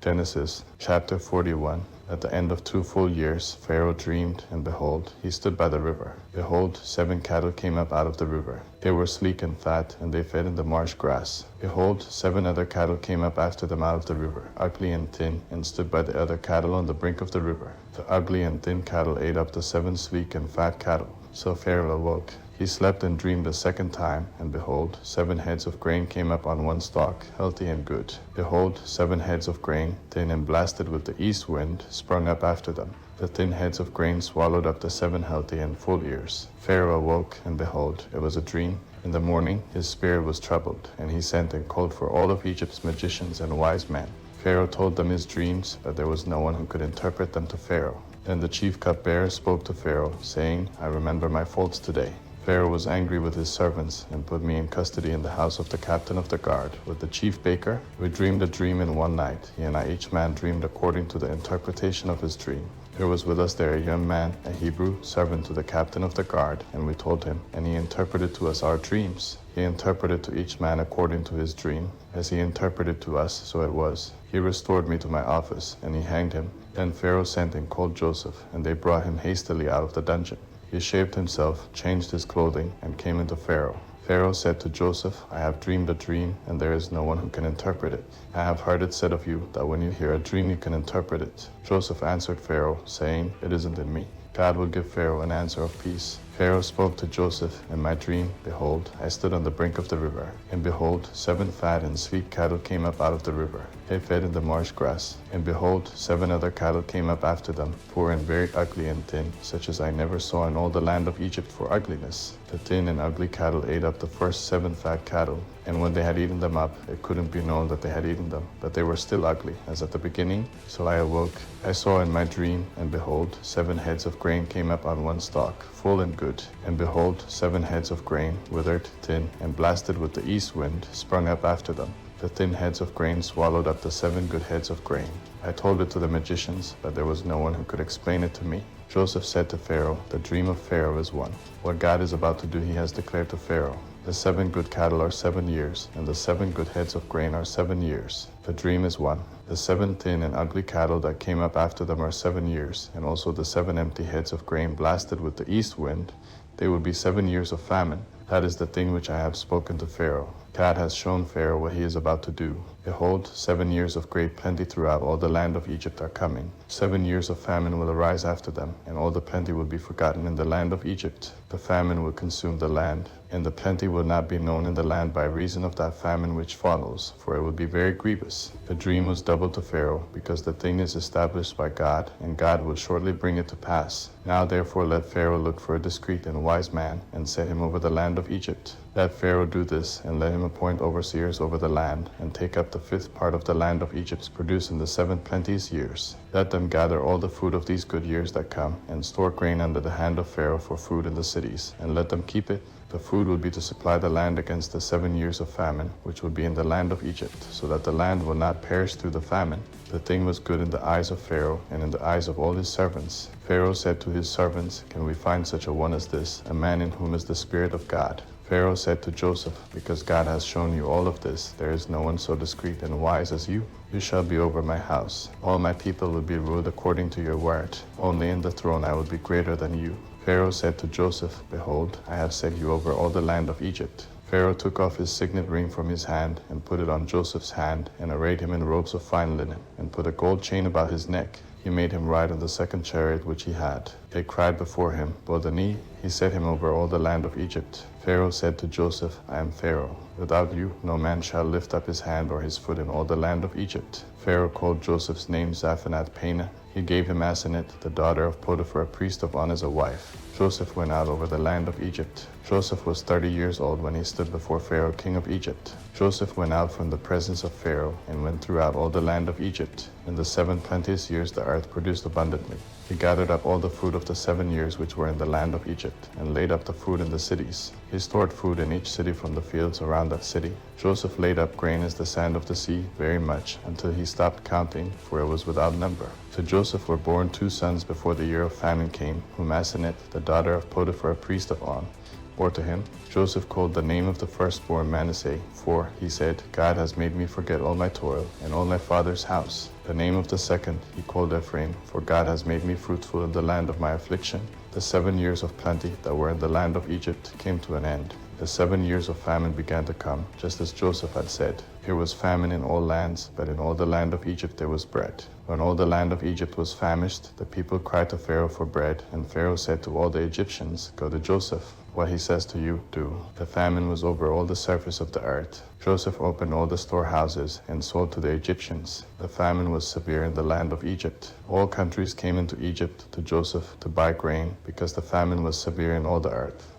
Genesis chapter 41. At the end of 2 full years, Pharaoh dreamed, and behold, he stood by the river. Behold, 7 cattle came up out of the river. They were sleek and fat, and they fed in the marsh grass. Behold, 7 other cattle came up after them out of the river, ugly and thin, and stood by the other cattle on the brink of the river. The ugly and thin cattle ate up the 7 sleek and fat cattle. So Pharaoh awoke. He slept and dreamed a second time, and behold, 7 heads of grain came up on one stalk, healthy and good. Behold, 7 heads of grain, thin and blasted with the east wind, sprung up after them. The thin heads of grain swallowed up the 7 healthy and full ears. Pharaoh awoke, and behold, it was a dream. In the morning his spirit was troubled, and he sent and called for all of Egypt's magicians and wise men. Pharaoh told them his dreams, but there was no one who could interpret them to Pharaoh. Then the chief cupbearer spoke to Pharaoh, saying, I remember my faults today. Pharaoh was angry with his servants and put me in custody in the house of the captain of the guard. With the chief baker, we dreamed a dream in one night. He and I each man dreamed according to the interpretation of his dream. There was with us there a young man, a Hebrew, servant to the captain of the guard, and we told him, and he interpreted to us our dreams. He interpreted to each man according to his dream. As he interpreted to us, so it was. He restored me to my office, and he hanged him. Then Pharaoh sent and called Joseph, and they brought him hastily out of the dungeon. He shaved himself, changed his clothing, and came into Pharaoh. Pharaoh said to Joseph, I have dreamed a dream, and there is no one who can interpret it. I have heard it said of you that when you hear a dream you can interpret it. Joseph answered Pharaoh, saying, It isn't in me. God will give Pharaoh an answer of peace. Pharaoh spoke to Joseph, In my dream, behold, I stood on the brink of the river, and behold, 7 fat and sweet cattle came up out of the river. They fed in the marsh grass. And behold, 7 other cattle came up after them, poor and very ugly and thin, such as I never saw in all the land of Egypt for ugliness. The thin and ugly cattle ate up the first 7 fat cattle, and when they had eaten them up, it couldn't be known that they had eaten them, but they were still ugly, as at the beginning. So I awoke. I saw in my dream, and behold, 7 heads of grain came up on one stalk, full and good. And behold, 7 heads of grain, withered, thin, and blasted with the east wind, sprung up after them. The thin heads of grain swallowed up the 7 good heads of grain. I told it to the magicians, but there was no one who could explain it to me. Joseph said to Pharaoh, The dream of Pharaoh is one. What God is about to do he has declared to Pharaoh. The 7 good cattle are 7 years, and the 7 good heads of grain are 7 years. The dream is one. The 7 thin and ugly cattle that came up after them are 7 years, and also the 7 empty heads of grain blasted with the east wind. They will be 7 years of famine. That is the thing which I have spoken to Pharaoh. God has shown Pharaoh what he is about to do. Behold, 7 years of great plenty throughout all the land of Egypt are coming. 7 years of famine will arise after them, and all the plenty will be forgotten in the land of Egypt. The famine will consume the land, and the plenty will not be known in the land by reason of that famine which follows, for it will be very grievous. The dream was doubled to Pharaoh, because the thing is established by God, and God will shortly bring it to pass. Now therefore let Pharaoh look for a discreet and wise man, and set him over the land of Egypt. Let Pharaoh do this, and let him appoint overseers over the land, and take up the 5th part of the land of Egypt's produce in the 7 plenteous years. Let them gather all the food of these good years that come, and store grain under the hand of Pharaoh for food in the cities, and let them keep it. The food will be to supply the land against the 7 years of famine, which will be in the land of Egypt, so that the land will not perish through the famine. The thing was good in the eyes of Pharaoh, and in the eyes of all his servants. Pharaoh said to his servants, Can we find such a one as this, a man in whom is the Spirit of God? Pharaoh said to Joseph, Because God has shown you all of this, there is no one so discreet and wise as you. You shall be over my house. All my people will be ruled according to your word. Only in the throne I will be greater than you. Pharaoh said to Joseph, Behold, I have set you over all the land of Egypt. Pharaoh took off his signet ring from his hand, and put it on Joseph's hand, and arrayed him in robes of fine linen, and put a gold chain about his neck. He made him ride on the 2nd chariot which he had. They cried before him, Bodani. He set him over all the land of Egypt. Pharaoh said to Joseph, I am Pharaoh. Without you no man shall lift up his hand or his foot in all the land of Egypt. Pharaoh called Joseph's name Zaphanath-Paneah. He gave him Asenath, the daughter of Potiphar, a priest of On, as a wife. Joseph went out over the land of Egypt. Joseph was 30 years old when he stood before Pharaoh, king of Egypt. Joseph went out from the presence of Pharaoh, and went throughout all the land of Egypt. In the 7 plenteous years the earth produced abundantly. He gathered up all the food of the 7 years which were in the land of Egypt, and laid up the food in the cities. He stored food in each city from the fields around that city. Joseph laid up grain as the sand of the sea, very much, until he stopped counting, for it was without number. To Joseph were born 2 sons before the year of famine came, whom Asenath, the daughter of Potiphar, a priest of On, Or to him, Joseph called the name of the firstborn Manasseh, for, he said, God has made me forget all my toil and all my father's house. The name of the second he called Ephraim, for God has made me fruitful in the land of my affliction. The 7 years of plenty that were in the land of Egypt came to an end. The 7 years of famine began to come, just as Joseph had said. There was famine in all lands, but in all the land of Egypt there was bread. When all the land of Egypt was famished, the people cried to Pharaoh for bread, and Pharaoh said to all the Egyptians, Go to Joseph. What he says to you, do. The famine was over all the surface of the earth. Joseph opened all the storehouses and sold to the Egyptians. The famine was severe in the land of Egypt. All countries came into Egypt to Joseph to buy grain, because the famine was severe in all the earth.